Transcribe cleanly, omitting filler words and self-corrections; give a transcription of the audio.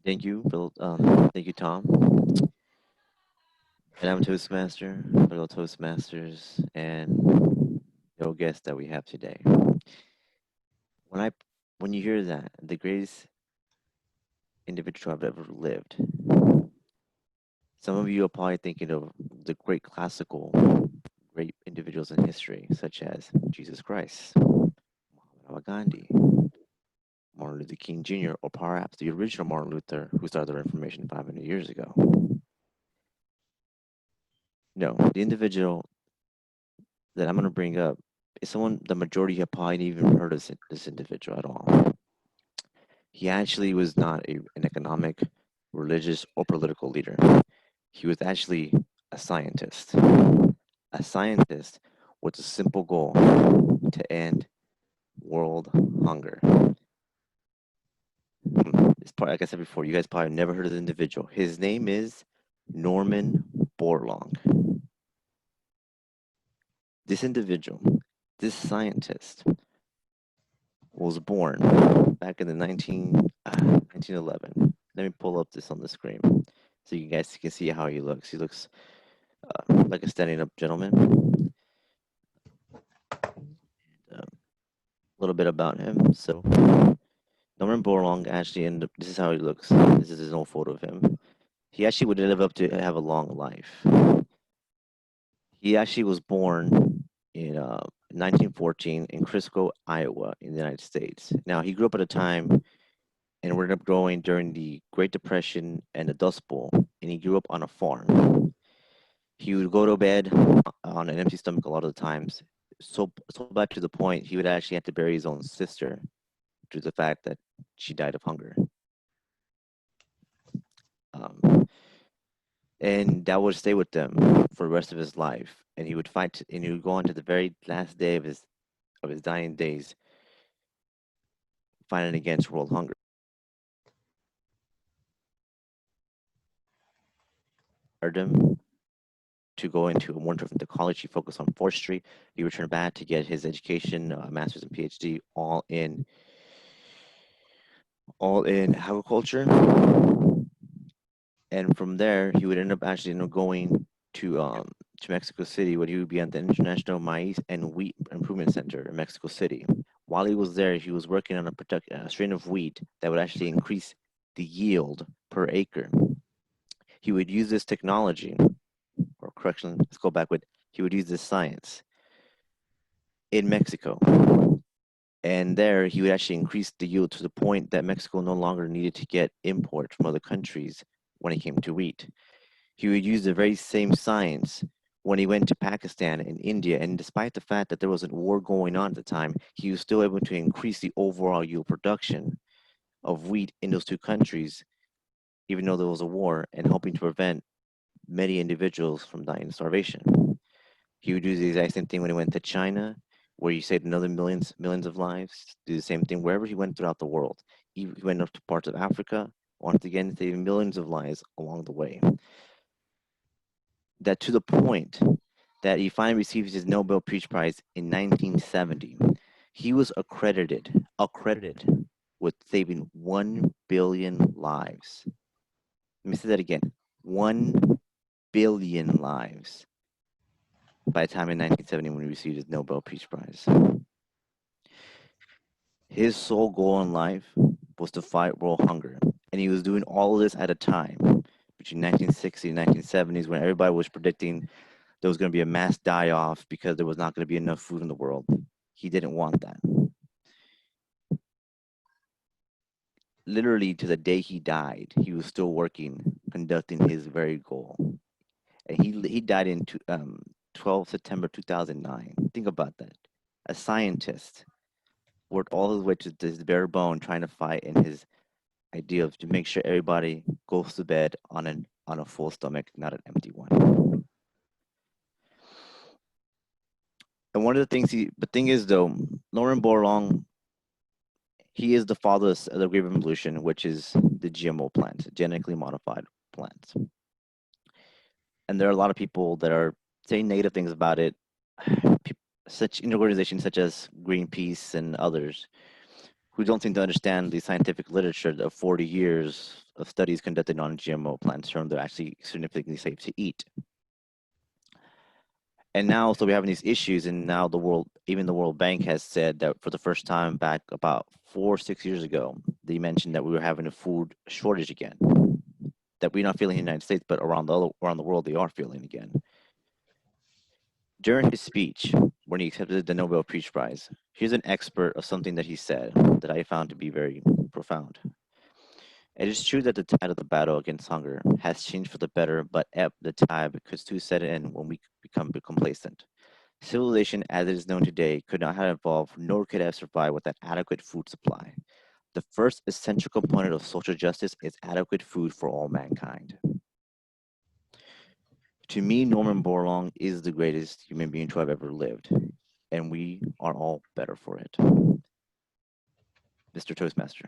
Thank you, Bill. Thank you, Tom. And I'm Toastmaster, fellow Toastmasters, and no guest that we have today. When I, when you hear that, the greatest individual I've ever lived, some of you are probably thinking of the great classical, great individuals in history, such as Jesus Christ, Mahatma Gandhi, Martin Luther King Jr., or perhaps the original Martin Luther who started the Reformation 500 years ago. No, the individual that I'm going to bring up is someone the majority have probably even heard of this individual at all. He actually was not an economic, religious, or political leader. He was actually a scientist. A scientist with a simple goal to end world hunger. It's probably, like I said before, you guys probably never heard of the individual. His name is Norman Borlaug. This individual, this scientist, was born back in the 1911. Let me pull up this on the screen so you guys can see how he looks. He looks like a standing up gentleman. A little bit about him. So, Norman Borlaug actually ended up, this is how he looks. This is his own photo of him. He actually would live up to have a long life. He actually was born in 1914 in Crisco, Iowa, in the United States. Now, he grew up at a time and ended up growing during the Great Depression and the Dust Bowl, and he grew up on a farm. He would go to bed on an empty stomach a lot of the times, so bad to the point he would actually have to bury his own sister due to the fact that she died of hunger. Um, and that would stay with them for the rest of his life. And he would fight, and he would go on to the very last day of his dying days, fighting against world hunger. Him to go into a more into college. He focused on forestry. He returned back to get his education, master's and PhD, all in agriculture. And from there, he would end up actually going to Mexico City, where he would be at the International Maize and Wheat Improvement Center in Mexico City. While he was there, he was working on a strain of wheat that would actually increase the yield per acre. He would use this technology, or correction, let's go back with, he would use this science in Mexico. And there, he would actually increase the yield to the point that Mexico no longer needed to get import from other countries when it came to wheat. He would use the very same science when he went to Pakistan and India. And despite the fact that there was a war going on at the time, he was still able to increase the overall yield production of wheat in those two countries, even though there was a war, and helping to prevent many individuals from dying of starvation. He would do the exact same thing when he went to China, where he saved another millions of lives. Do the same thing wherever he went throughout the world. He went up to parts of Africa, once again saving millions of lives along the way. That to the point that he finally received his Nobel Peace Prize in 1970. He was accredited with saving 1 billion lives. Let me say that again, 1 billion lives by the time in 1970 when he received his Nobel Peace Prize. His sole goal in life was to fight world hunger, and he was doing all of this at a time between 1960 and 1970s when everybody was predicting there was going to be a mass die-off because there was not going to be enough food in the world. He didn't want that. Literally to the day he died, he was still working, conducting his very goal. And he died in 12 September 2009. Think about that. A scientist worked all the way to this bare bone trying to fight in his idea of to make sure everybody goes to bed on a full stomach, not an empty one. And one of the things the thing is though, Lauren Borlaug, he is the father of the Great Revolution, which is the GMO plants, genetically modified plants. And there are a lot of people that are saying negative things about it, such organizations such as Greenpeace and others, who don't seem to understand the scientific literature of 40 years of studies conducted on GMO plants shown they're actually significantly safe to eat. And now, so we're having these issues, and now even the World Bank has said that for the first time back about 4 or 6 years ago, they mentioned that we were having a food shortage again, that we're not feeling in the United States, but around the world they are feeling again. During his speech, when he accepted the Nobel Peace Prize, here's an expert of something that he said that I found to be very profound. It is true that the tide of the battle against hunger has changed for the better, but ebb the tide because too set in when we become complacent. Civilization as it is known today could not have evolved nor could have survived without adequate food supply. The first essential component of social justice is adequate food for all mankind. To me, Norman Borlaug is the greatest human being to have ever lived, and we are all better for it. Mr. Toastmaster.